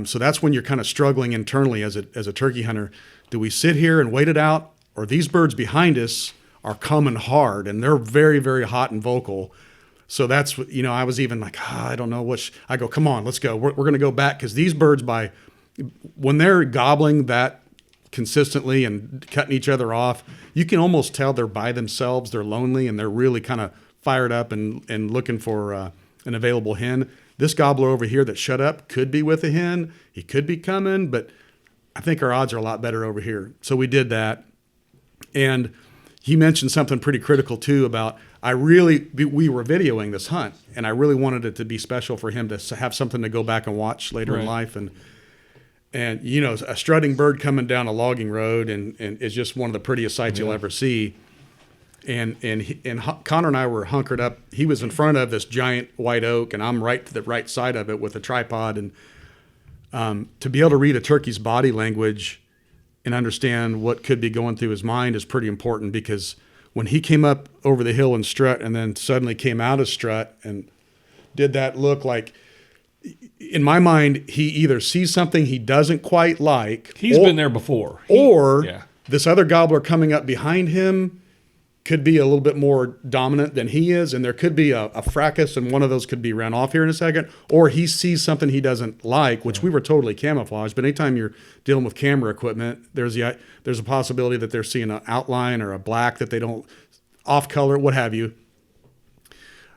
So that's when you're kind of struggling internally as a turkey hunter. Do we sit here and wait it out, or these birds behind us are coming hard and they're very, very hot and vocal? So that's, I was even like, I don't know I go, come on, let's go. We're going to go back, because these birds, when they're gobbling that consistently and cutting each other off, you can almost tell they're by themselves. They're lonely, and they're really kind of fired up and looking for an available hen. This gobbler over here that shut up could be with a hen. He could be coming, but I think our odds are a lot better over here. So we did that. And he mentioned something pretty critical too about we were videoing this hunt, and I really wanted it to be special for him to have something to go back and watch later in life. And a strutting bird coming down a logging road and is just one of the prettiest sights you'll ever see. And Connor and I were hunkered up. He was in front of this giant white oak, and I'm right to the right side of it with a tripod. And to be able to read a turkey's body language and understand what could be going through his mind is pretty important, because when he came up over the hill and strut, and then suddenly came out of strut and did that look like, in my mind, he either sees something he doesn't quite like. He's been there before. Or Yeah. this other gobbler coming up behind him could be a little bit more dominant than he is, and there could be a fracas, and one of those could be ran off here in a second, or he sees something he doesn't like, which we were totally camouflaged. But anytime you're dealing with camera equipment, there's a possibility that they're seeing an outline or a black that they don't, off color, what have you.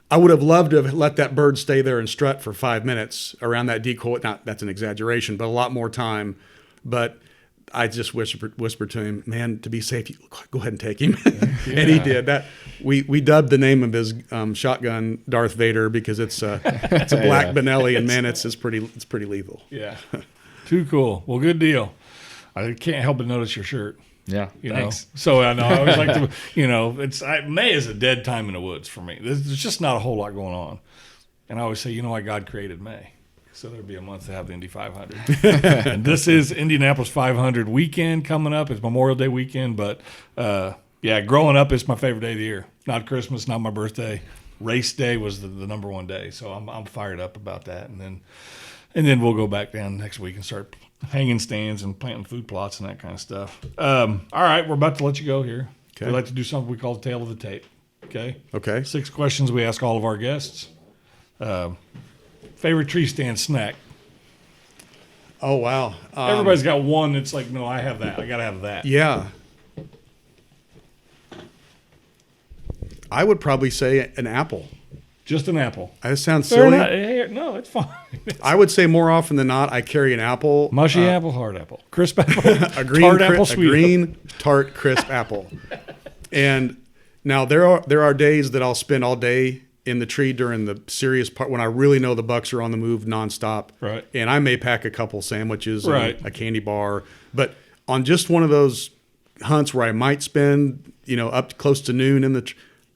I would have loved to have let that bird stay there and strut for 5 minutes around that decoy. That's an exaggeration, but a lot more time. But I just whispered to him, man, to be safe, go ahead and take him. And he did that. We dubbed the name of his shotgun Darth Vader, because it's a black Benelli, and man, it's pretty lethal. Yeah. Too cool. Well, good deal. I can't help but notice your shirt. Yeah. Thanks. Know? So I know I always like to, May is a dead time in the woods for me. There's just not a whole lot going on. And I always say, why God created May. So there'd be a month to have the Indy 500. And this is Indianapolis 500 weekend coming up. It's Memorial Day weekend. But, growing up, it's my favorite day of the year. Not Christmas, not my birthday. Race day was the number one day. So I'm fired up about that. And then we'll go back down next week and start hanging stands and planting food plots and that kind of stuff. All right, we're about to let you go here. Okay. We like to do something we call the tail of the tape. Okay? Okay. 6 questions we ask all of our guests. Favorite Favorite tree stand snack. Oh wow. Everybody's got one that's like, no, I have that. I gotta have that. Yeah. I would probably say an apple. Just an apple. That sounds Fair silly. enough. No, it's fine. I would say more often than not, I carry an apple. Mushy apple, hard apple, crisp apple, a green, tart apple, a sweet green tart crisp apple. And now there are days that I'll spend all day in the tree during the serious part when I really know the bucks are on the move nonstop. Right. And I may pack a couple sandwiches, Right. and a candy bar, but on just one of those hunts where I might spend, up close to noon in the,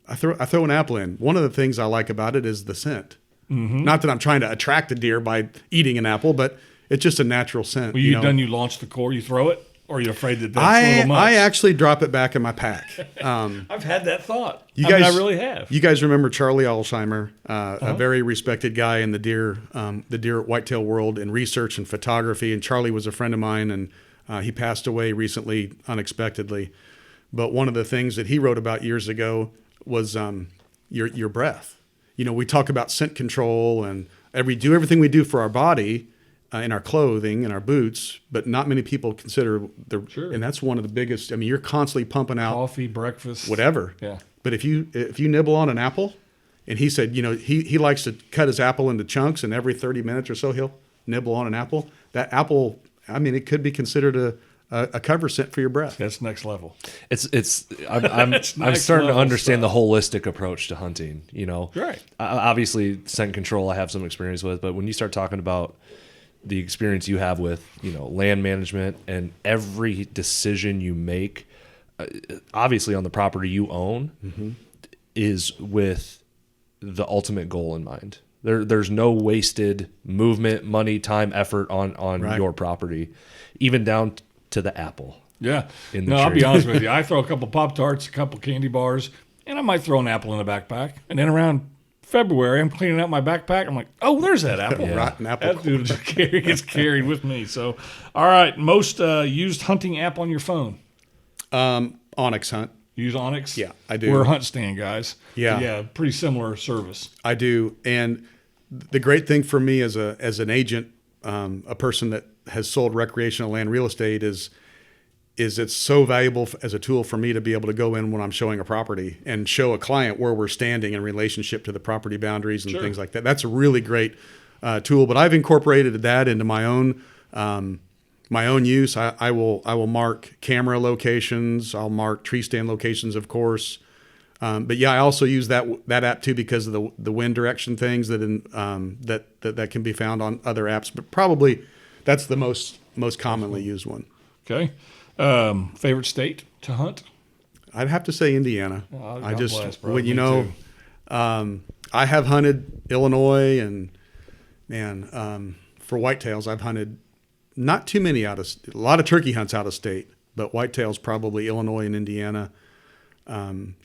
I throw an apple in. One of the things I like about it is the scent. Mm-hmm. Not that I'm trying to attract a deer by eating an apple, but it's just a natural scent. Well, you launch the core, you throw it, or are you afraid that that's a little much? I actually drop it back in my pack. I've had that thought. I really have. You guys remember Charlie Alsheimer, a very respected guy in the deer whitetail world in research and photography. And Charlie was a friend of mine, and he passed away recently unexpectedly. But one of the things that he wrote about years ago was your breath. We talk about scent control and do everything we do for our body in our clothing and our boots, but not many people consider Sure. and that's one of the biggest. I mean, you're constantly pumping out Coffee, breakfast, whatever. Yeah. But if you nibble on an apple, and he said, he likes to cut his apple into chunks, and every 30 minutes or so he'll nibble on an apple. That apple, I mean, it could be considered a cover scent for your breath. That's next level. I'm starting to understand the holistic approach to hunting. Right. Obviously, scent control I have some experience with, but when you start talking about the experience you have with land management and every decision you make, obviously on the property you own, mm-hmm. is with the ultimate goal in mind. There's no wasted movement, money, time, effort on Right. your property, even down to the apple. Yeah. In the I'll tree. be honest with you. I throw a couple Pop-Tarts, a couple candy bars, and I might throw an apple in the backpack. And then around February, I'm cleaning out my backpack. I'm like, oh, there's that apple. Yeah. Rotten apple. That dude gets carried with me. So, all right. Most used hunting app on your phone. Onyx Hunt. Use Onyx? Yeah, I do. We're Hunt Stand guys. Yeah. Yeah, pretty similar service. I do. And the great thing for me as an agent, a person that has sold recreational land real estate is it's so valuable as a tool for me to be able to go in when I'm showing a property and show a client where we're standing in relationship to the property boundaries and Sure. things like that. That's a really great tool, but I've incorporated that into my own use. I will mark camera locations. I'll mark tree stand locations, of course. But yeah, I also use that app too because of the wind direction things that can be found on other apps. But probably that's the most commonly used one. Okay. Favorite state to hunt? I'd have to say Indiana. Oh, I God just bless, bro. when Me too. I have hunted Illinois and for whitetails I've hunted not too many a lot of turkey hunts out of state, but whitetails probably Illinois and Indiana.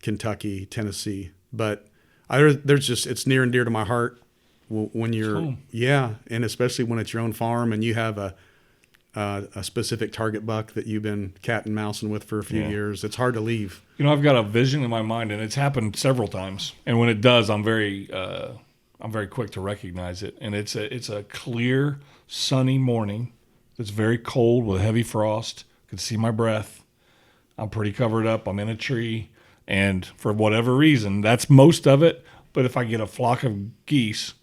Kentucky, Tennessee, but it's near and dear to my heart when you're home. Yeah, and especially when it's your own farm and you have a specific target buck that you've been cat and mousing with for a few Yeah. years. It's hard to leave. I've got a vision in my mind, and it's happened several times. And when it does, I'm very quick to recognize it. And it's a clear, sunny morning. It's very cold with heavy frost. I can see my breath. I'm pretty covered up. I'm in a tree, and for whatever reason, that's most of it. But if I get a flock of geese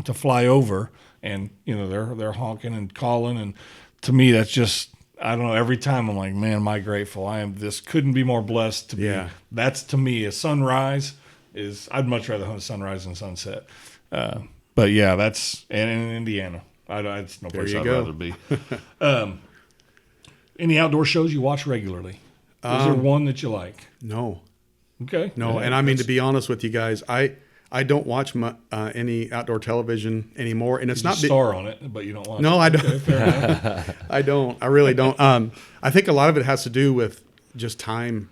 to fly over, and they're honking and calling, and to me that's just, I don't know. Every time I'm like, man, am I grateful? This couldn't be more blessed to be. Yeah. That's to me a sunrise is. I'd much rather hunt sunrise than sunset. But yeah, that's and in Indiana. It's no place you I'd go. rather be. Any outdoor shows you watch regularly? Is there one that you like? No, Okay. no, Yeah, and I mean to be honest with you guys, I don't watch any outdoor television anymore, and it's you not. star on it, but you don't watch No, it. I don't. Okay, fair enough. I don't. I really don't. I think a lot of it has to do with just time.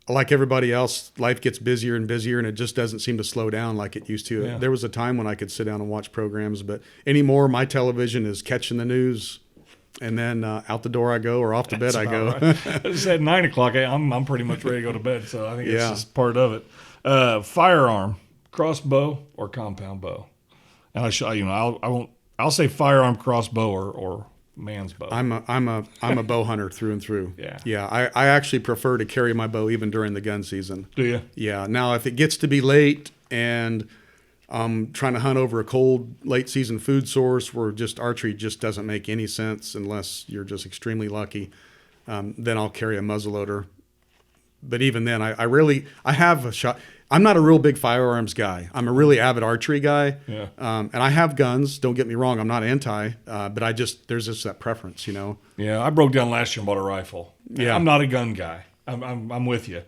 Like everybody else, life gets busier and busier, and it just doesn't seem to slow down like it used to. Yeah. There was a time when I could sit down and watch programs, but anymore, my television is catching the news, and then out the door I go, or off to bed I go. Right. It's at 9 o'clock. I'm pretty much ready to go to bed, so I think it's Yeah. just part of it. Firearm, crossbow or compound bow? And I'll say firearm, crossbow, or man's bow. I'm a bow hunter through and through. Yeah. I actually prefer to carry my bow even during the gun season. Do you? Yeah. Now, if it gets to be late and I'm trying to hunt over a cold late season food source where just archery just doesn't make any sense unless you're just extremely lucky, then I'll carry a muzzleloader. But even then, I have a shot. I'm not a real big firearms guy. I'm a really avid archery guy. Yeah. And I have guns. Don't get me wrong. I'm not anti, but there's just that preference, Yeah, I broke down last year and bought a rifle. Yeah. I'm not a gun guy. I'm with you.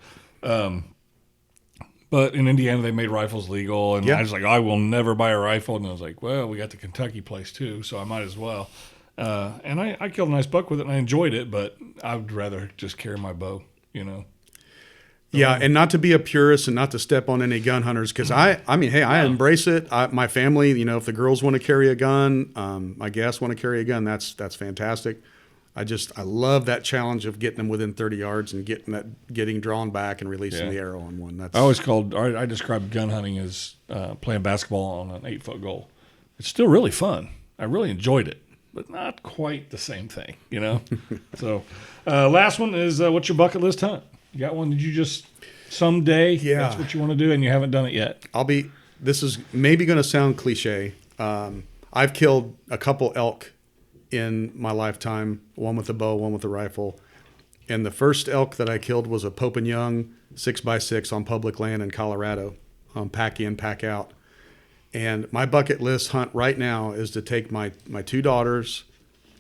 But in Indiana, they made rifles legal, and Yeah. I was like, I will never buy a rifle. And I was like, well, we got the Kentucky place too, so I might as well. And I killed a nice buck with it, and I enjoyed it, but I would rather just carry my bow, Yeah, and not to be a purist and not to step on any gun hunters, because I embrace it. My family, if the girls want to carry a gun, my guests want to carry a gun, that's fantastic. I love that challenge of getting them within 30 yards and getting drawn back and releasing the arrow on one. I described gun hunting as playing basketball on an 8-foot goal. It's still really fun. I really enjoyed it, but not quite the same thing, So, last one is what's your bucket list hunt? You got one? Did you just someday? Yeah. That's what you want to do, and you haven't done it yet. This is maybe going to sound cliche. I've killed a couple elk in my lifetime, one with a bow, one with a rifle. And the first elk that I killed was a Pope and Young 6x6 on public land in Colorado, pack in, pack out. And my bucket list hunt right now is to take my two daughters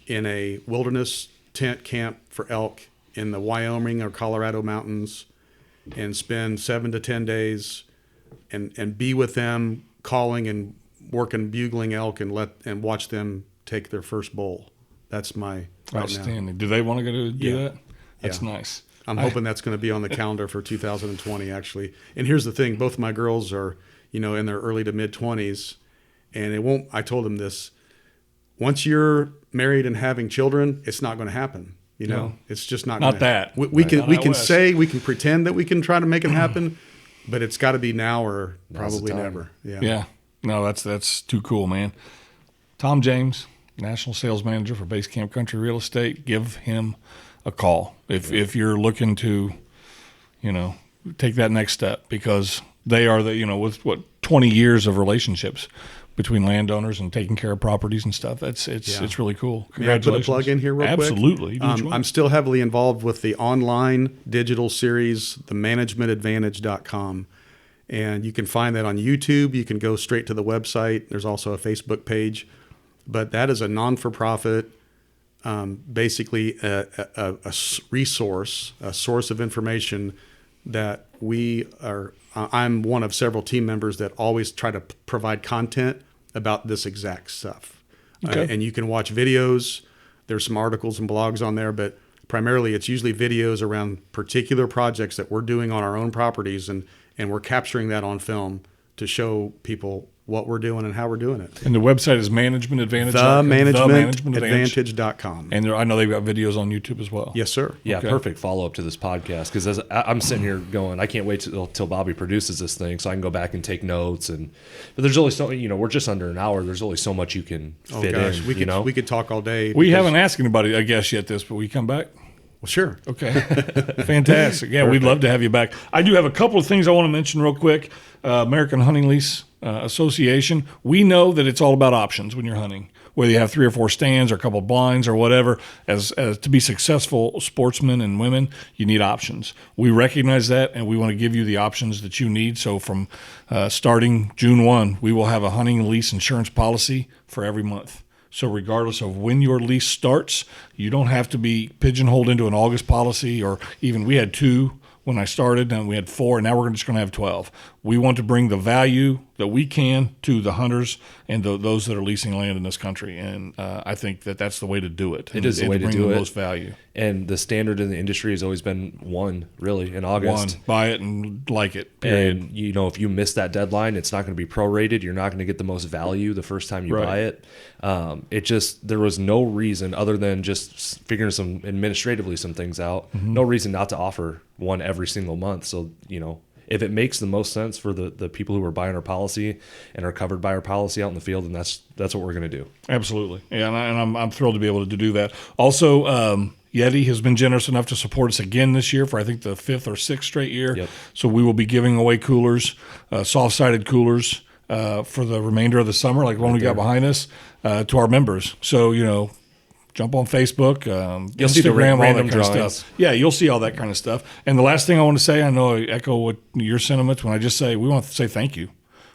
in a wilderness tent camp for elk in the Wyoming or Colorado mountains and spend 7 to 10 days and be with them, calling and working, bugling elk and watch them take their first bull. That's my right Outstanding. now. Do they want to go do that? That's Yeah. nice. I'm hoping that's going to be on the calendar for 2020, actually. And here's the thing. Both my girls are, in their early to mid 20s, and I told them this, once you're married and having children, it's not going to happen. No. It's just not. Not that. We Right. can Not we out can west. say we can pretend that we can try to make it happen, but it's got to be now or Now's the probably time. never. Yeah. Yeah. No, that's too cool, man. Tom James, National Sales Manager for Base Camp Country Real Estate. Give him a call if you're looking to, take that next step, because they are with 20 years of relationships between landowners and taking care of properties and stuff. It's really cool. May I put a Congratulations. plug in here real quick? Absolutely. Do what you want. I'm still heavily involved with the online digital series, themanagementadvantage.com. And you can find that on YouTube. You can go straight to the website. There's also a Facebook page. But that is a non-for-profit, basically a resource, a source of information that I'm one of several team members that always try to provide content about this exact stuff. Okay. And you can watch videos. There's some articles and blogs on there, but primarily it's usually videos around particular projects that we're doing on our own properties, and we're capturing that on film to show people what we're doing and how we're doing it. And the website is Management Advantage. Themanagementadvantage.com. And I know they've got videos on YouTube as well. Yes, sir. Yeah, Okay. perfect follow up to this podcast, because as I'm sitting here going, I can't wait till Bobby produces this thing so I can go back and take notes. But there's only so we're just under an hour. There's only so much you can Oh fit gosh, in. we could talk all day. We because- haven't asked anybody, I guess, yet this, but we come back. Well, sure. Okay. Fantastic. Yeah, we'd love to have you back. I do have a couple of things I want to mention real quick. American Hunting Lease Association. We know that it's all about options when you're hunting, whether you have 3 or 4 stands or a couple of blinds or whatever. As to be successful sportsmen and women, you need options. We recognize that, and we want to give you the options that you need. So from starting June 1, we will have a hunting lease insurance policy for every month. So regardless of when your lease starts, you don't have to be pigeonholed into an August policy, or even we had 2 when I started, and we had 4, and now we're just going to have 12. We want to bring the value that we can to the hunters and those that are leasing land in this country, and I think that that's the way to do it. It is the way to bring do the it. most value. And the standard in the industry has always been 1, really, in August. 1, buy it and like it. Period. And if you miss that deadline, it's not going to be prorated. You're not going to get the most value the first time you Right. buy it. There was no reason other than just figuring some administratively some things out. Mm-hmm. No reason not to offer 1 every single month. So if it makes the most sense for the people who are buying our policy and are covered by our policy out in the field, then that's what we're going to do. Absolutely. Yeah, and I'm thrilled to be able to do that. Also, Yeti has been generous enough to support us again this year for I think the 5th or 6th straight year. Yep. So we will be giving away coolers, soft-sided coolers for the remainder of the summer, like the one we got behind us, to our members. So, jump on Facebook, You'll see the Instagram, all that random kind of drawings. stuff. Yeah, you'll see all that kind of stuff. And the last thing I want to say, I know I echo what your sentiments when I just say we want to say thank you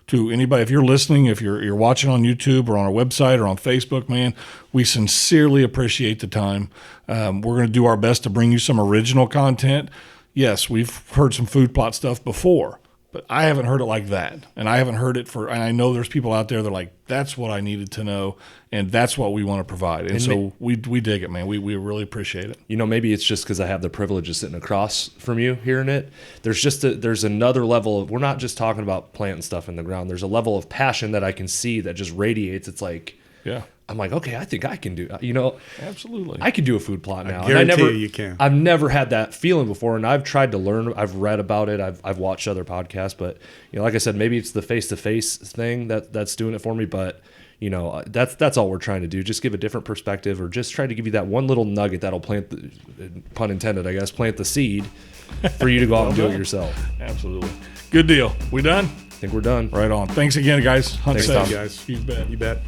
to anybody. If you're listening, if you're watching on YouTube or on our website or on Facebook, man, we sincerely appreciate the time. We're going to do our best to bring you some original content. Yes, we've heard some food plot stuff before, but I haven't heard it like that. And I haven't heard it and I know there's people out there that are like, that's what I needed to know, and that's what we want to provide. And so we dig it, man. We really appreciate it. Maybe it's just because I have the privilege of sitting across from you hearing it. There's another level of, we're not just talking about planting stuff in the ground. There's a level of passion that I can see that just radiates. It's like, yeah, I'm like, okay, I think I can do, absolutely. I can do a food plot now. I guarantee you can. I've never had that feeling before, and I've tried to learn. I've read about it. I've watched other podcasts, but like I said, maybe it's the face-to-face thing that's doing it for me. But that's all we're trying to do. Just give a different perspective, or just try to give you that one little nugget that'll plant the, pun intended, I guess, plant the seed for you to go out and do it yourself. Absolutely. Good deal. We done? I think we're done. Right on. Thanks again, guys. Hunt Thanks, safe. Tom. Guys. You bet. You bet.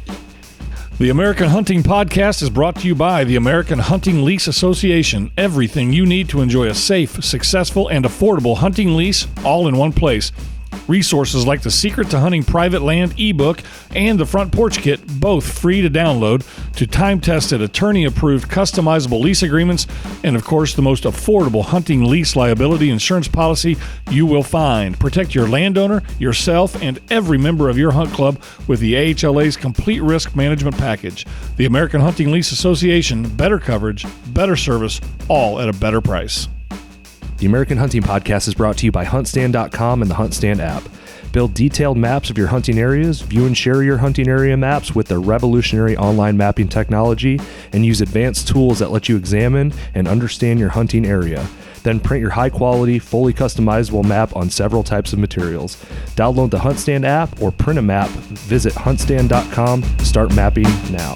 The American Hunting Podcast is brought to you by the American Hunting Lease Association. Everything you need to enjoy a safe, successful, and affordable hunting lease all in one place. Resources like the Secret to Hunting Private Land ebook and the Front Porch Kit, both free to download, to time-tested, attorney-approved, customizable lease agreements, and of course, the most affordable hunting lease liability insurance policy you will find. Protect your landowner, yourself, and every member of your hunt club with the AHLA's complete risk management package. The American Hunting Lease Association, better coverage, better service, all at a better price. The American Hunting Podcast is brought to you by HuntStand.com and the HuntStand app. Build detailed maps of your hunting areas, view and share your hunting area maps with their revolutionary online mapping technology, and use advanced tools that let you examine and understand your hunting area. Then print your high-quality, fully customizable map on several types of materials. Download the HuntStand app or print a map. Visit HuntStand.com. Start mapping now.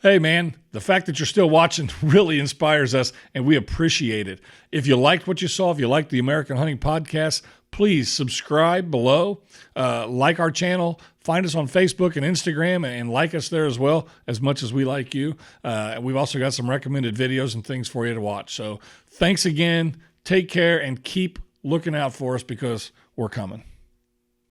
Hey, man, the fact that you're still watching really inspires us, and we appreciate it. If you liked what you saw, if you liked the American Hunting Podcast, please subscribe below, like our channel, find us on Facebook and Instagram, and like us there as well, as much as we like you. We've also got some recommended videos and things for you to watch. So thanks again, take care, and keep looking out for us because we're coming.